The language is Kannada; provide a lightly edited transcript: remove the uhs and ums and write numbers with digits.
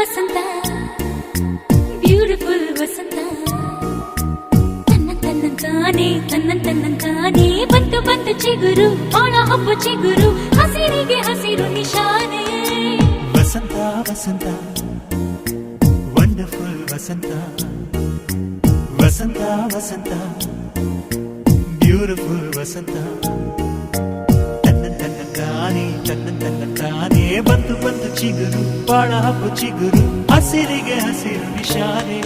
ವಸಂತ ಬ್ಯೂಟಿಫುಲ್ ವಸಂತ ತನ್ನಂತಾನೆ ಬಂತು ಬಂತು ಚಿಗುರು ಒಳ ಹಬ್ಬ ಚಿಗುರು ಹಸಿರಿಗೆ ಹಸಿರು ನಿಶಾನೆ ವಸಂತ ವಸಂತ ವಂಡರ್ಫುಲ್ ವಸಂತ ವಸಂತ ವಸಂತ ಬ್ಯೂಟಿಫುಲ್ ವಸಂತ ತನ್ನಂತಾನೆ ಬಂತು ಬಂತು ಚಿಗುರು ಬಾಳ ಹಬ್ಬ ಚಿಗುರು ಹಸಿರಿಗೆ ಹಸಿರು ನಿಶಾನೆ